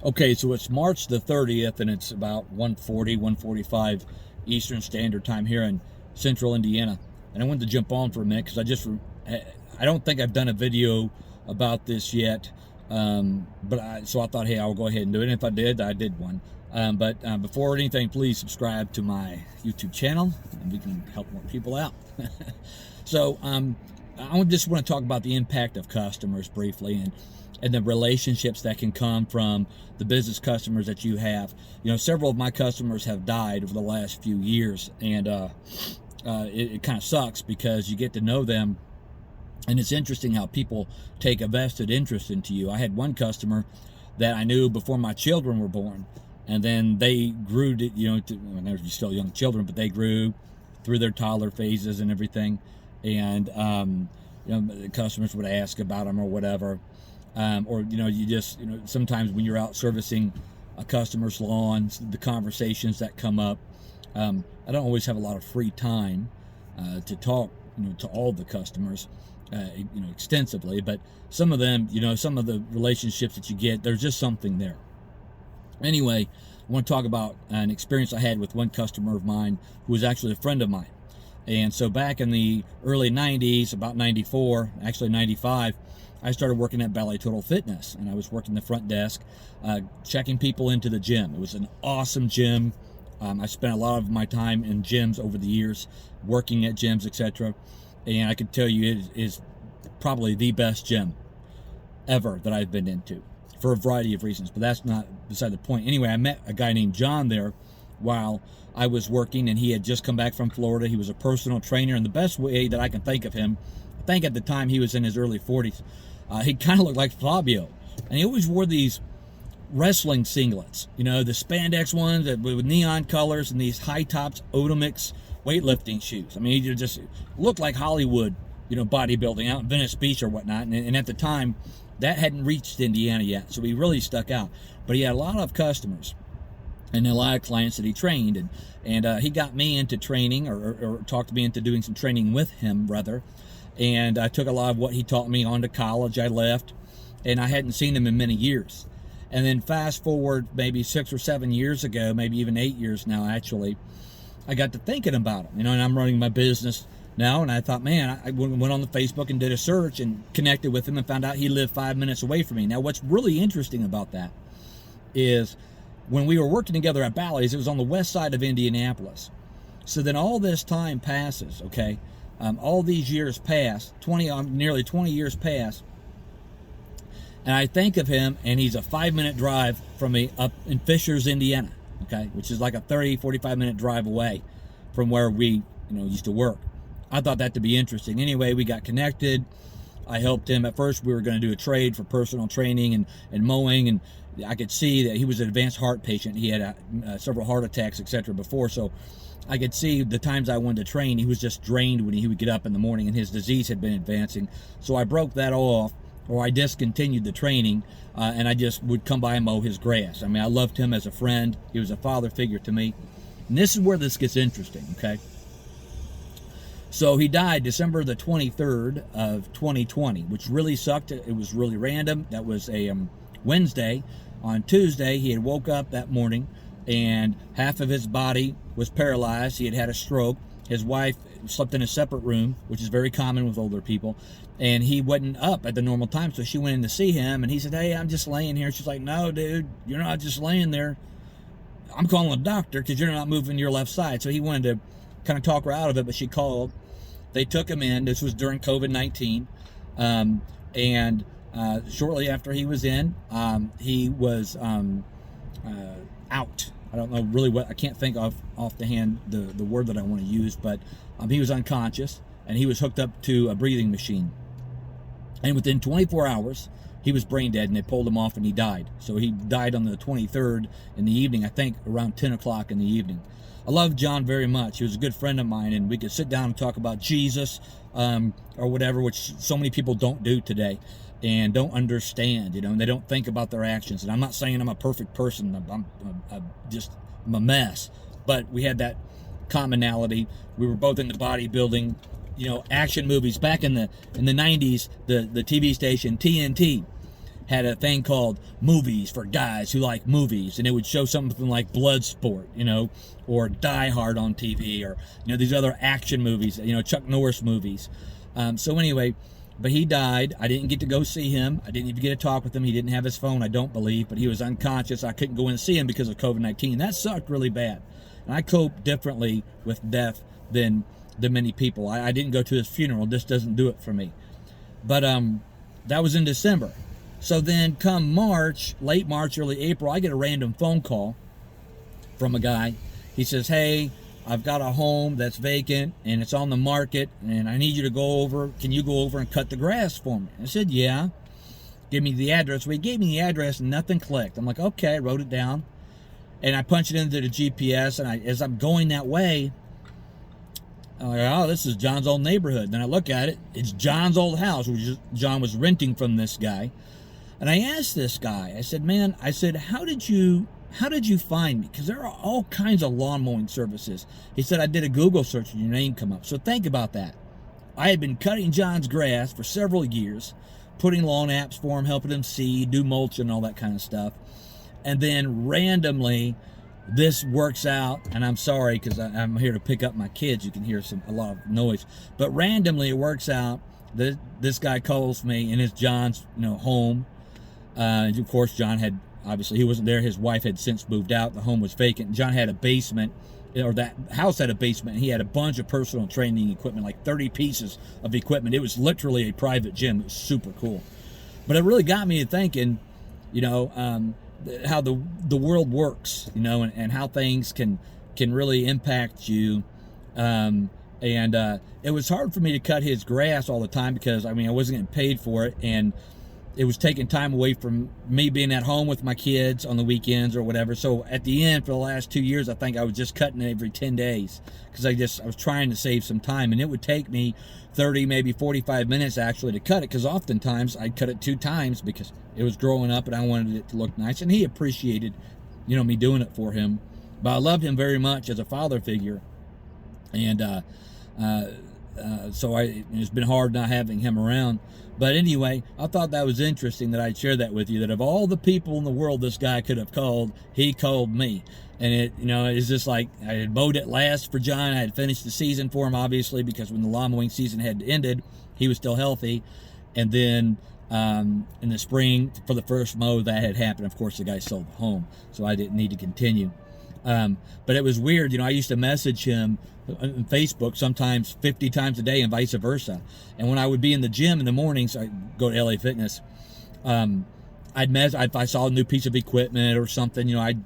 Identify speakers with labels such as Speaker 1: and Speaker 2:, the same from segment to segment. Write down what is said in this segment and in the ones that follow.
Speaker 1: Okay, so it's March the 30th, and it's about 1:40, 1:45 Eastern Standard Time here in Central Indiana. And I wanted to jump on for a minute because I don't think I've done a video about this yet. So I thought, hey, I'll go ahead and do it. And if I did one. Before anything, please subscribe to my YouTube channel, and we can help more people out. I just want to talk about the impact of customers briefly, and the relationships that can come from the business customers that you have. Several of my customers have died over the last few years, and it kind of sucks because you get to know them, and it's interesting how people take a vested interest into you. I had one customer that I knew before my children were born, and then they grew when they were still young children, but they grew through their toddler phases and everything. And the customers would ask about them or whatever. Sometimes when you're out servicing a customer's lawn, the conversations that come up, I don't always have a lot of free time to talk, to all the customers, extensively, but some of them, some of the relationships that you get, there's just something there. Anyway, I want to talk about an experience I had with one customer of mine who was actually a friend of mine. And so back in the early 90s, about 94, actually 95, I started working at Ballet Total Fitness, and I was working the front desk, checking people into the gym. It was an awesome gym. I spent a lot of my time in gyms over the years, working at gyms, etc. And I can tell you it is probably the best gym ever that I've been into for a variety of reasons, but that's not beside the point. Anyway, I met a guy named John there while I was working, and he had just come back from Florida. He was a personal trainer, and the best way that I can think of him, I think at the time he was in his early 40s, he kind of looked like Fabio, and he always wore these wrestling singlets, the spandex ones with neon colors, and these high tops Otomix weightlifting shoes. I mean, he just looked like Hollywood, bodybuilding out in Venice Beach or whatnot. And at the time, that hadn't reached Indiana yet, so he really stuck out. But he had a lot of customers and a lot of clients that he trained, and he got me into training, or talked me into doing some training with him, rather. And I took a lot of what he taught me on to college. I left, and I hadn't seen him in many years. And then fast forward maybe 6 or 7 years ago, maybe even 8 years now, actually, I got to thinking about him, and I'm running my business now, and I thought, man, I went on the Facebook and did a search and connected with him and found out he lived 5 minutes away from me. Now, what's really interesting about that is when we were working together at Bally's, it was on the west side of Indianapolis. So then all this time passes, okay? All these years pass, nearly 20 years pass, and I think of him, and he's a 5-minute drive from me up in Fishers, Indiana, okay, which is like a 30, 45-minute drive away from where we, used to work. I thought that to be interesting. Anyway, we got connected. I helped him. At first, we were going to do a trade for personal training and mowing, and I could see that he was an advanced heart patient. He had several heart attacks, etc. before, so I could see the times I wanted to train, he was just drained when he would get up in the morning, and his disease had been advancing. So I broke that off, or I discontinued the training, and I just would come by and mow his grass. I mean, I loved him as a friend. He was a father figure to me. And this is where this gets interesting, okay? So he died December the 23rd of 2020, which really sucked. It was really random. That was a Wednesday. On Tuesday, he had woke up that morning, and half of his body was paralyzed. He had had a stroke. His wife slept in a separate room, which is very common with older people, and he wasn't up at the normal time, so she went in to see him, and he said, hey, I'm just laying here. She's like, no, dude, you're not just laying there. I'm calling a doctor because you're not moving your left side. So he wanted to kind of talk her out of it, but she called. They took him in. This was during COVID-19, and shortly after he was in, he was out. I don't know really what, I can't think of off the hand the word that I want to use, but he was unconscious, and he was hooked up to a breathing machine. And within 24 hours, he was brain dead, and they pulled him off, and he died. So he died on the 23rd in the evening, I think around 10 o'clock in the evening. I loved John very much. He was a good friend of mine, and we could sit down and talk about Jesus or whatever, which so many people don't do today and don't understand, and they don't think about their actions. And I'm not saying I'm a perfect person. I'm a mess. But we had that commonality. We were both into bodybuilding, action movies. Back in the 90s, the TV station TNT had a thing called Movies for Guys Who Like Movies, and it would show something like Bloodsport, or Die Hard on TV, or these other action movies, Chuck Norris movies. So anyway, but he died. I didn't get to go see him. I didn't even get to talk with him. He didn't have his phone, I don't believe, but he was unconscious. I couldn't go in and see him because of COVID-19. That sucked really bad. And I cope differently with death than many people. I didn't go to his funeral. This doesn't do it for me. But that was in December. So then come March, late March, early April, I get a random phone call from a guy. He says, hey, I've got a home that's vacant and it's on the market and I need you to go over. Can you go over and cut the grass for me? I said, yeah. Give me the address. So he gave me the address and nothing clicked. I'm like, okay, I wrote it down. And I punch it into the GPS, and as I'm going that way, I'm like, oh, this is John's old neighborhood. Then I look at it, it's John's old house, which John was renting from this guy. And I asked this guy, I said, man, how did you find me? Because there are all kinds of lawn mowing services. He said, I did a Google search and your name come up. So think about that. I had been cutting John's grass for several years, putting lawn apps for him, helping him seed, do mulch and all that kind of stuff. And then randomly, this works out, and I'm sorry because I'm here to pick up my kids. You can hear a lot of noise, but randomly it works out that this guy calls me, and it's John's, home. And of course, John had obviously he wasn't there. His wife had since moved out. The home was vacant. John had a basement, or that house had a basement. And he had a bunch of personal training equipment, like 30 pieces of equipment. It was literally a private gym. It was super cool, but it really got me to thinking, how the world works, and how things can really impact you. It was hard for me to cut his grass all the time because I wasn't getting paid for it, and it was taking time away from me being at home with my kids on the weekends or whatever. So at the end, for the last 2 years, I think I was just cutting it every 10 days because I was trying to save some time, and it would take me 30, maybe 45 minutes actually to cut it, because oftentimes I'd cut it 2 times because it was growing up and I wanted it to look nice, and he appreciated, me doing it for him. But I loved him very much as a father figure, and so it's been hard not having him around. But anyway, I thought that was interesting that I'd share that with you, that of all the people in the world this guy could have called, he called me. And it's just like I had mowed it last for John. I had finished the season for him, obviously, because when the lawn mowing season had ended, he was still healthy. And then in the spring, for the first mow, that had happened. Of course, the guy sold the home, so I didn't need to continue. But it was weird. I used to message him on Facebook sometimes 50 times a day and vice versa. And when I would be in the gym in the mornings, I go to LA Fitness, if I saw a new piece of equipment or something, I'd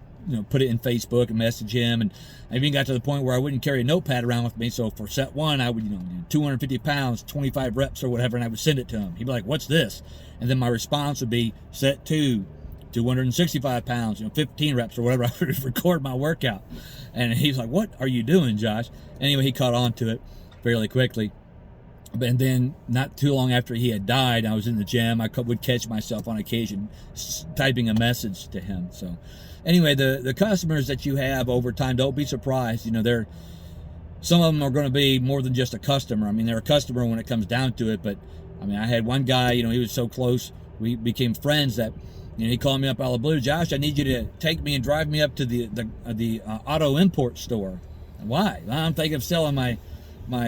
Speaker 1: put it in Facebook and message him. And I even got to the point where I wouldn't carry a notepad around with me. So for set 1, I would, 250 pounds, 25 reps or whatever, and I would send it to him. He'd be like, what's this? And then my response would be set 2, 265 pounds, 15 reps or whatever. I would record my workout. And he's like, what are you doing, Josh? Anyway, he caught on to it fairly quickly. And then not too long after he had died, I was in the gym. I would catch myself on occasion typing a message to him. So anyway, the customers that you have over time, don't be surprised. Some of them are going to be more than just a customer. They're a customer when it comes down to it. But I had one guy, he was so close. We became friends that he called me up out of the blue. Josh, I need you to take me and drive me up to the auto import store. Why? Well, I'm thinking of selling my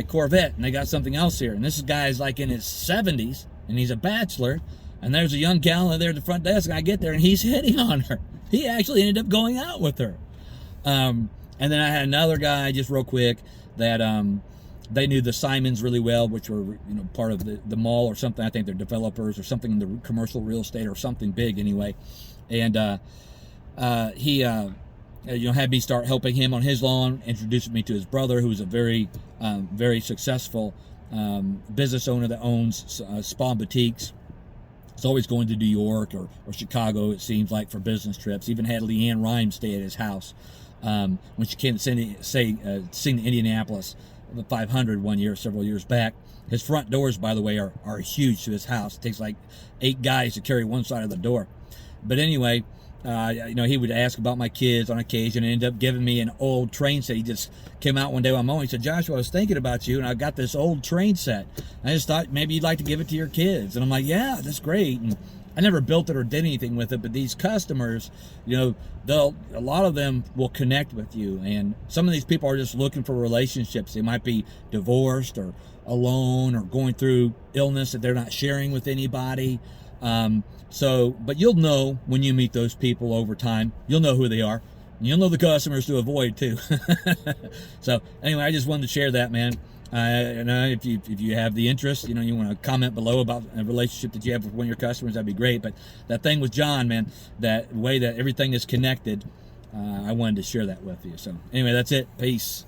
Speaker 1: Corvette, and they got something else here. And this guy's like in his 70s, and he's a bachelor. And there's a young gal there at the front desk, and I get there, and he's hitting on her. He actually ended up going out with her. And then I had another guy, just real quick, that they knew the Simons really well, which were part of the mall or something. I think they're developers or something in the commercial real estate or something big anyway. And he had me start helping him on his lawn, introduced me to his brother, who's a very very successful business owner that owns spa boutiques. He's always going to New York or Chicago, it seems like, for business trips. Even had Leanne Rhymes stay at his house when she came to sing to Indianapolis, the 500 one year, several years back. His front doors, by the way, are huge to his house. It takes like 8 guys to carry one side of the door. But anyway, he would ask about my kids on occasion and end up giving me an old train set. He just came out one day while I'm mowing. He said, Joshua, I was thinking about you, and I got this old train set. I just thought maybe you'd like to give it to your kids. And I'm like, yeah, that's great. And I never built it or did anything with it, but these customers, a lot of them will connect with you, and some of these people are just looking for relationships. They might be divorced or alone or going through illness that they're not sharing with anybody. But you'll know when you meet those people over time. You'll know who they are. You'll know the customers to avoid too. So anyway, I just wanted to share that, man. If you have the interest, you want to comment below about a relationship that you have with one of your customers, that'd be great. But that thing with John, man, that way that everything is connected, I wanted to share that with you. So anyway, that's it. Peace.